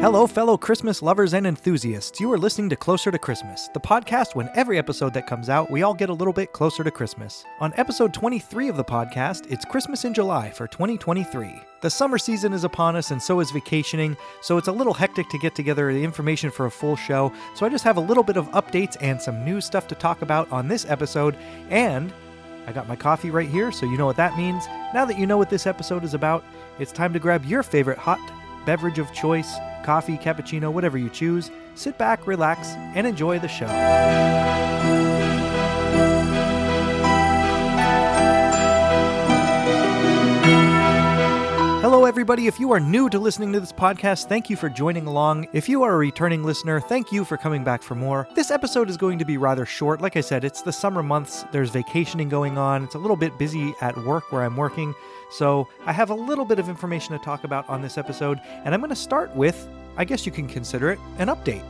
Hello, fellow Christmas lovers and enthusiasts. You are listening to Closer to Christmas, the podcast when every episode that comes out, we all get a little bit closer to Christmas. On episode 23 of the podcast, it's Christmas in July for 2023. The summer season is upon us and so is vacationing, so it's a little hectic to get together the information for a full show, so I just have a little bit of updates and some new stuff to talk about on this episode, and I got my coffee right here, so you know what that means. Now that you know what this episode is about, it's time to grab your favorite hot beverage of choice, coffee, cappuccino, whatever you choose. Sit back, relax, and enjoy the show. Hello, everybody. If you are new to listening to this podcast, thank you for joining along. If you are a returning listener, thank you for coming back for more. This episode is going to be rather short. Like I said, it's the summer months. There's vacationing going on. It's a little bit busy at work where I'm working. So I have a little bit of information to talk about on this episode, and I'm going to start with, I guess you can consider it, an update.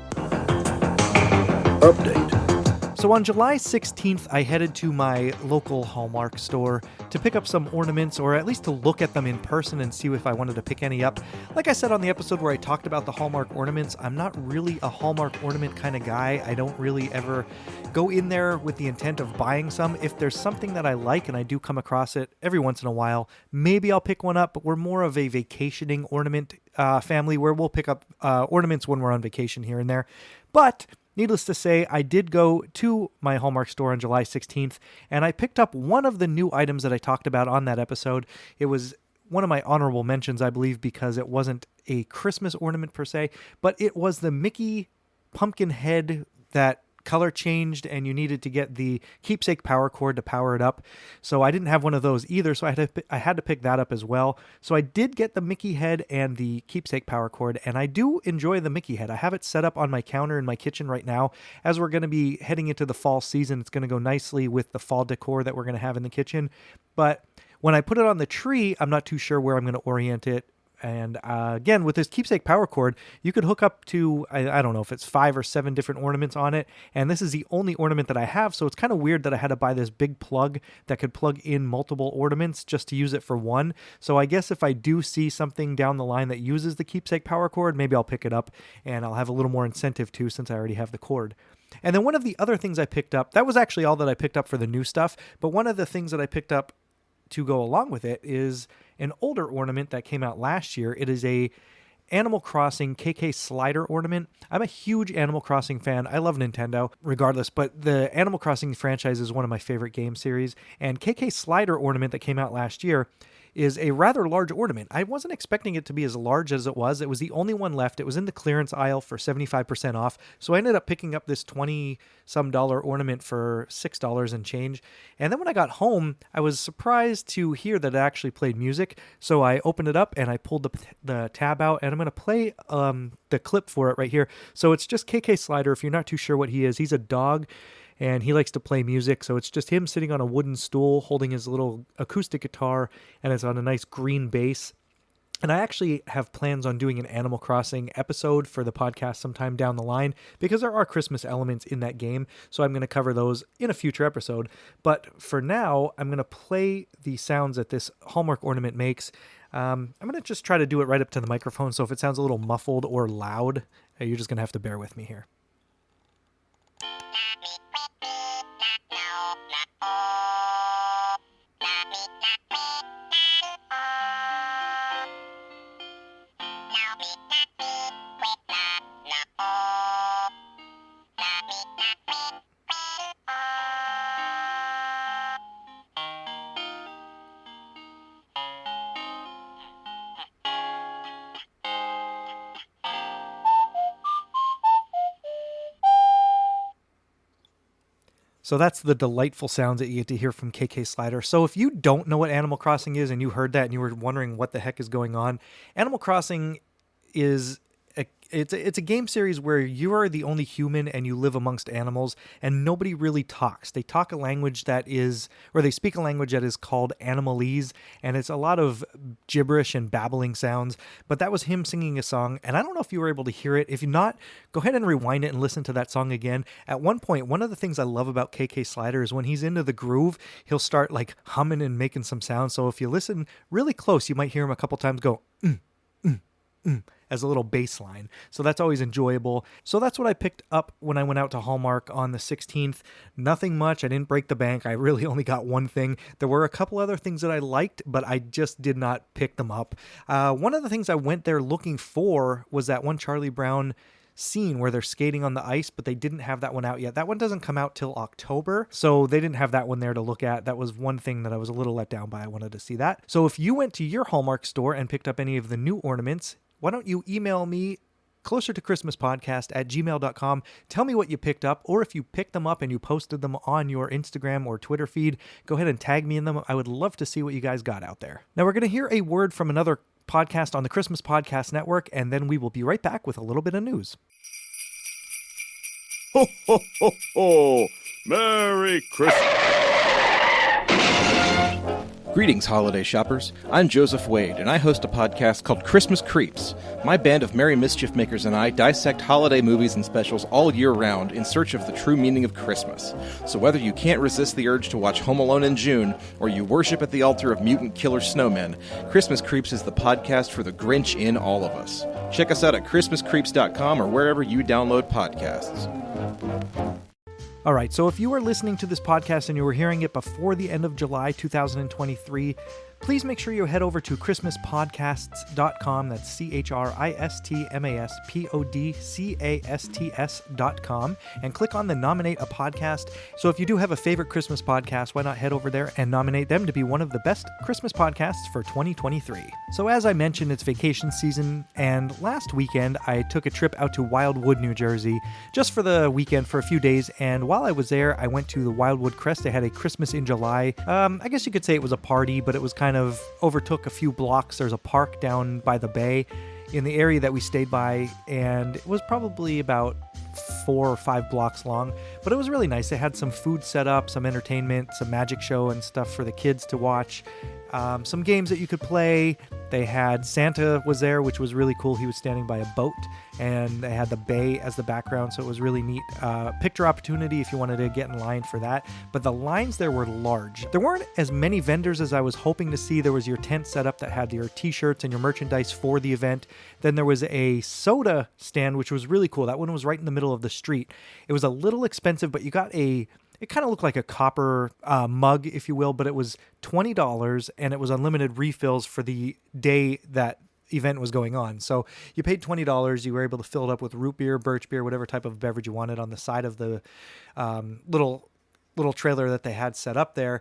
So on July 16th, I headed to my local Hallmark store to pick up some ornaments, or at least to look at them in person and see if I wanted to pick any up. Like I said on the episode where I talked about the Hallmark ornaments, I'm not really a Hallmark ornament kind of guy. I don't really ever go in there with the intent of buying some. If there's something that I like and I do come across it every once in a while, maybe I'll pick one up, but we're more of a vacationing ornament family where we'll pick up ornaments when we're on vacation here and there. But needless to say, I did go to my Hallmark store on July 16th, and I picked up one of the new items that I talked about on that episode. It was one of my honorable mentions, I believe, because it wasn't a Christmas ornament per se, but it was the Mickey pumpkin head that color changed, and you needed to get the keepsake power cord to power it up. So I didn't have one of those either, so I had to pick that up as well. So I did get the Mickey head and the keepsake power cord, and I do enjoy the Mickey head. I have it set up on my counter in my kitchen right now. As we're going to be heading into the fall season, it's going to go nicely with the fall decor that we're going to have in the kitchen. But when I put it on the tree, I'm not too sure where I'm going to orient it. And again, with this keepsake power cord, you could hook up to, I don't know if it's 5 or 7 different ornaments on it. And this is the only ornament that I have. So it's kind of weird that I had to buy this big plug that could plug in multiple ornaments just to use it for one. So I guess if I do see something down the line that uses the keepsake power cord, maybe I'll pick it up and I'll have a little more incentive too, since I already have the cord. And then one of the other things I picked up, that was actually all that I picked up for the new stuff. But one of the things that I picked up to go along with it is an older ornament that came out last year. It is a Animal Crossing KK Slider ornament. I'm a huge Animal Crossing fan. I love Nintendo regardless, but the Animal Crossing franchise is one of my favorite game series, and KK Slider ornament that came out last year is a rather large ornament. I wasn't expecting it to be as large as it was. It was the only one left. It was in the clearance aisle for 75% off. So I ended up picking up this $20-some ornament for $6 and change. And then when I got home, I was surprised to hear that it actually played music. So I opened it up and I pulled the tab out, and I'm going to play the clip for it right here. So it's just KK Slider. If you're not too sure what he is, he's a dog, and he likes to play music. So it's just him sitting on a wooden stool holding his little acoustic guitar, and it's on a nice green bass. And I actually have plans on doing an Animal Crossing episode for the podcast sometime down the line, because there are Christmas elements in that game. So I'm going to cover those in a future episode. But for now, I'm going to play the sounds that this Hallmark ornament makes. I'm going to just try to do it right up to the microphone. So if it sounds a little muffled or loud, you're just going to have to bear with me here. So that's the delightful sounds that you get to hear from KK Slider. So if you don't know what Animal Crossing is and you heard that and you were wondering what the heck is going on, Animal Crossing is it's a game series where you are the only human and you live amongst animals, and nobody really talks. They talk a language that is, or they speak a language that is called Animalese, and it's a lot of gibberish and babbling sounds. But that was him singing a song, and I don't know if you were able to hear it. If you're not, go ahead and rewind it and listen to that song again. At one point, one of the things I love about KK Slider is when he's into the groove, he'll start like humming and making some sounds. So if you listen really close, you might hear him a couple times go, as a little baseline. So that's always enjoyable. So that's what I picked up when I went out to Hallmark on the 16th. Nothing much. I didn't break the bank. I really only got one thing. There were a couple other things that I liked, but I just did not pick them up. One of the things I went there looking for was that one Charlie Brown scene where they're skating on the ice, but they didn't have that one out yet. That one doesn't come out till October, so they didn't have that one there to look at. That was one thing that I was a little let down by. I wanted to see that. So if you went to your Hallmark store and picked up any of the new ornaments, why don't you email me closer to Christmas podcast at gmail.com. Tell me what you picked up, or if you picked them up and you posted them on your Instagram or Twitter feed, go ahead and tag me in them. I would love to see what you guys got out there. Now we're going to hear a word from another podcast on the Christmas Podcast Network, and then we will be right back with a little bit of news. Ho, ho, ho, ho! Merry Christmas! Greetings, holiday shoppers. I'm Joseph Wade, and I host a podcast called Christmas Creeps. My band of merry mischief makers and I dissect holiday movies and specials all year round in search of the true meaning of Christmas. So whether you can't resist the urge to watch Home Alone in June, or you worship at the altar of mutant killer snowmen, Christmas Creeps is the podcast for the Grinch in all of us. Check us out at ChristmasCreeps.com or wherever you download podcasts. All right, so if you are listening to this podcast and you were hearing it before the end of July 2023, please make sure you head over to ChristmasPodcasts.com. That's ChristmasPodcasts.com and click on the Nominate a Podcast. So if you do have a favorite Christmas podcast, why not head over there and nominate them to be one of the best Christmas podcasts for 2023. So as I mentioned, it's vacation season, and last weekend I took a trip out to Wildwood, New Jersey, just for the weekend for a few days, and while I was there, I went to the Wildwood Crest. They had a Christmas in July. I guess you could say it was a party, but it was kind of overtook a few blocks. There's a park down by the bay in the area that we stayed by, and it was probably about 4 or 5 blocks long, but it was really nice. They had some food set up, some entertainment, some magic show and stuff for the kids to watch, some games that you could play. They had Santa was there, which was really cool. He was standing by a boat, and they had the bay as the background, so it was really neat. Picture opportunity if you wanted to get in line for that, but the lines there were large. There weren't as many vendors as I was hoping to see. There was your tent set up that had your t-shirts and your merchandise for the event. Then there was a soda stand, which was really cool. That one was right in the middle of the street. It was a little expensive, but you got it kind of looked like a copper mug, if you will, but it was $20, and it was unlimited refills for the day that event was going on. So you paid $20. You were able to fill it up with root beer, birch beer, whatever type of beverage you wanted on the side of the little trailer that they had set up there.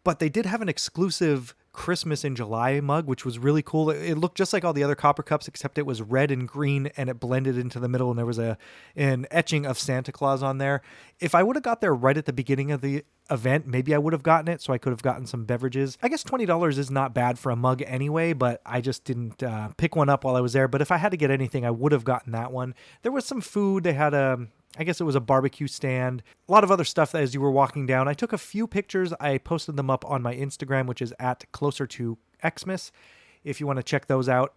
But they did have an exclusive Christmas in July mug, which was really cool. It looked just like all the other copper cups, except it was red and green, and it blended into the middle, and there was an etching of Santa Claus on there. If I would have got there right at the beginning of the event, maybe I would have gotten it, so I could have gotten some beverages. I guess $20 is not bad for a mug anyway, but I just didn't pick one up while I was there. But if I had to get anything, I would have gotten that one. There was some food. They had I guess it was a barbecue stand, a lot of other stuff as you were walking down. I took a few pictures. I posted them up on my Instagram, which is at Closer to Xmas, if you want to check those out.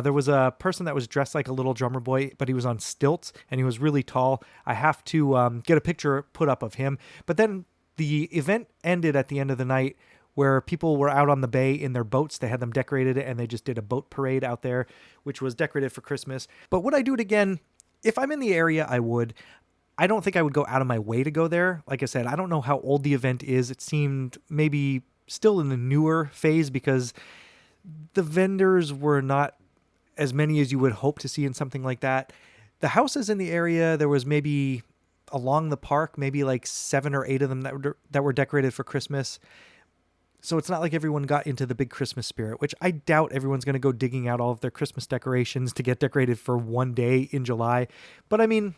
There was a person that was dressed like a little drummer boy, but he was on stilts, and he was really tall. I have to get a picture put up of him. But then the event ended at the end of the night where people were out on the bay in their boats. They had them decorated, and they just did a boat parade out there, which was decorated for Christmas. But would I do it again? If I'm in the area, I would. I don't think I would go out of my way to go there. Like I said, I don't know how old the event is. It seemed maybe still in the newer phase because the vendors were not as many as you would hope to see in something like that. The houses in the area, there was maybe along the park, maybe like 7 or 8 of them that were decorated for Christmas. So it's not like everyone got into the big Christmas spirit, which I doubt everyone's going to go digging out all of their Christmas decorations to get decorated for one day in July. But I mean,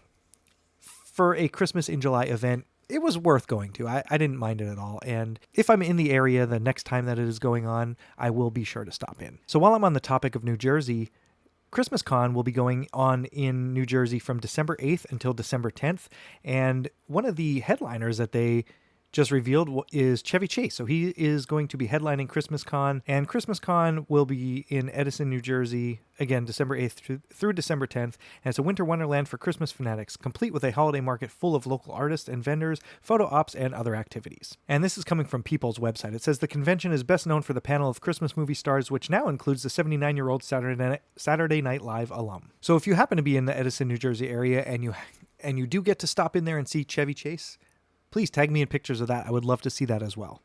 for a Christmas in July event, it was worth going to. I didn't mind it at all. And if I'm in the area the next time that it is going on, I will be sure to stop in. So while I'm on the topic of New Jersey, Christmas Con will be going on in New Jersey from December 8th until December 10th. And one of the headliners that they just revealed is Chevy Chase. So he is going to be headlining Christmas Con, and Christmas Con will be in Edison, New Jersey, again, December 8th through December 10th. And it's a winter wonderland for Christmas fanatics, complete with a holiday market full of local artists and vendors, photo ops, and other activities. And this is coming from People's website. It says the convention is best known for the panel of Christmas movie stars, which now includes the 79-year-old Saturday Night Live alum. So if you happen to be in the Edison, New Jersey area and you do get to stop in there and see Chevy Chase, please tag me in pictures of that. I would love to see that as well.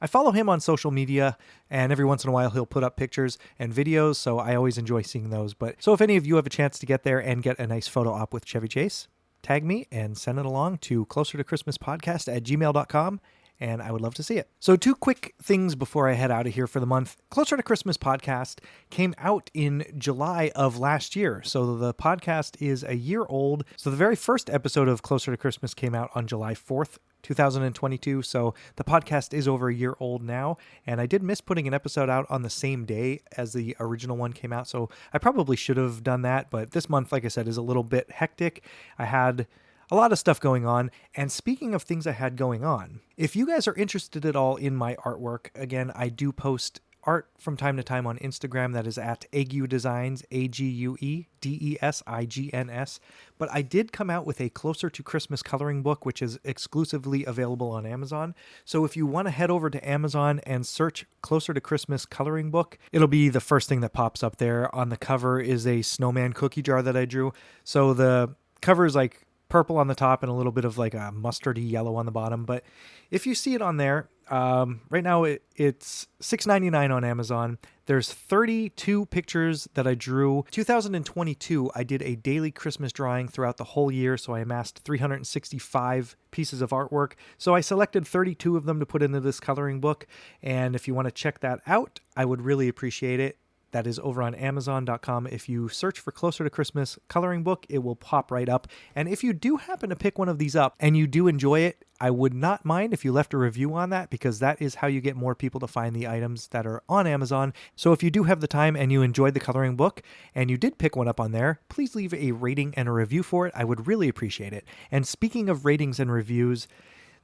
I follow him on social media, and every once in a while he'll put up pictures and videos, so I always enjoy seeing those. So if any of you have a chance to get there and get a nice photo op with Chevy Chase, tag me and send it along to closertochristmaspodcast@gmail.com, and I would love to see it. So 2 quick things before I head out of here for the month. Closer to Christmas podcast came out in July of last year. So the podcast is a year old. So the very first episode of Closer to Christmas came out on July 4th, 2022. So the podcast is over a year old now. And I did miss putting an episode out on the same day as the original one came out. So I probably should have done that. But this month, like I said, is a little bit hectic. I had a lot of stuff going on. And speaking of things I had going on, if you guys are interested at all in my artwork, again, I do post art from time to time on Instagram. That is at Ague Designs, AGUEDESIGNS. But I did come out with a Closer to Christmas coloring book, which is exclusively available on Amazon. So if you want to head over to Amazon and search Closer to Christmas coloring book, it'll be the first thing that pops up there. On the cover is a snowman cookie jar that I drew. So the cover is like purple on the top and a little bit of like a mustardy yellow on the bottom. But if you see it on there, right now it's $6.99 on Amazon. There's 32 pictures that I drew. 2022, I did a daily Christmas drawing throughout the whole year, so I amassed 365 pieces of artwork. So I selected 32 of them to put into this coloring book, and if you want to check that out, I would really appreciate it. That is over on Amazon.com. If you search for Closer to Christmas coloring book, it will pop right up. And if you do happen to pick one of these up and you do enjoy it, I would not mind if you left a review on that, because that is how you get more people to find the items that are on Amazon. So if you do have the time and you enjoyed the coloring book and you did pick one up on there, please leave a rating and a review for it. I would really appreciate it. And speaking of ratings and reviews,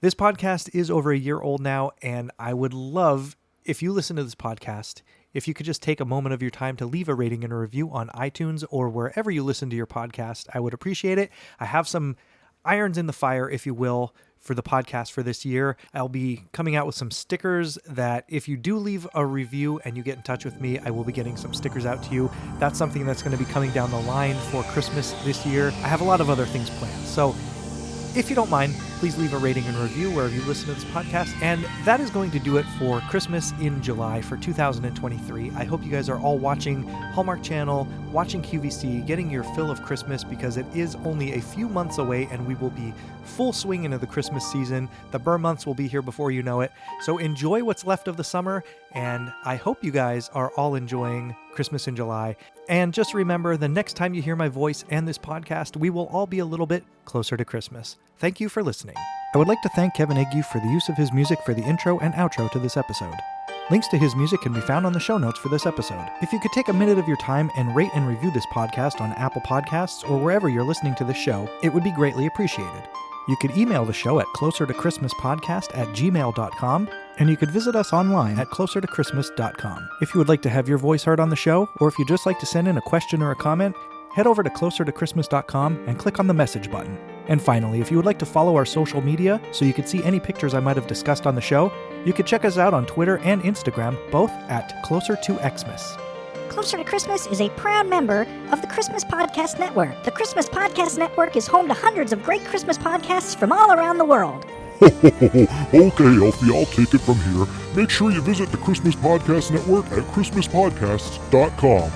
this podcast is over a year old now, and I would love, if you listen to this podcast, if you could just take a moment of your time to leave a rating and a review on iTunes or wherever you listen to your podcast, I would appreciate it. I have some irons in the fire, if you will, for the podcast for this year. I'll be coming out with some stickers that if you do leave a review and you get in touch with me, I will be getting some stickers out to you. That's something that's going to be coming down the line for Christmas this year. I have a lot of other things planned. So if you don't mind, please leave a rating and review wherever you listen to this podcast. And that is going to do it for Christmas in July for 2023. I hope you guys are all watching Hallmark Channel, watching QVC, getting your fill of Christmas, because it is only a few months away and we will be full swing into the Christmas season. The Burr months will be here before you know it. So enjoy what's left of the summer, and I hope you guys are all enjoying Christmas in July. And just remember, the next time you hear my voice and this podcast, we will all be a little bit closer to Christmas. Thank you for listening. I would like to thank Kevin Ague for the use of his music for the intro and outro to this episode. Links to his music can be found on the show notes for this episode. If you could take a minute of your time and rate and review this podcast on Apple Podcasts or wherever you're listening to this show, it would be greatly appreciated. You could email the show at closertochristmaspodcast@gmail.com, and you could visit us online at closertochristmas.com. If you would like to have your voice heard on the show, or if you'd just like to send in a question or a comment, head over to closertochristmas.com and click on the message button. And finally, if you would like to follow our social media so you can see any pictures I might have discussed on the show, you can check us out on Twitter and Instagram, both at Closer to Xmas. Closer to Christmas is a proud member of the Christmas Podcast Network. The Christmas Podcast Network is home to hundreds of great Christmas podcasts from all around the world. Okay, Elfie, I'll take it from here. Make sure you visit the Christmas Podcast Network at christmaspodcasts.com.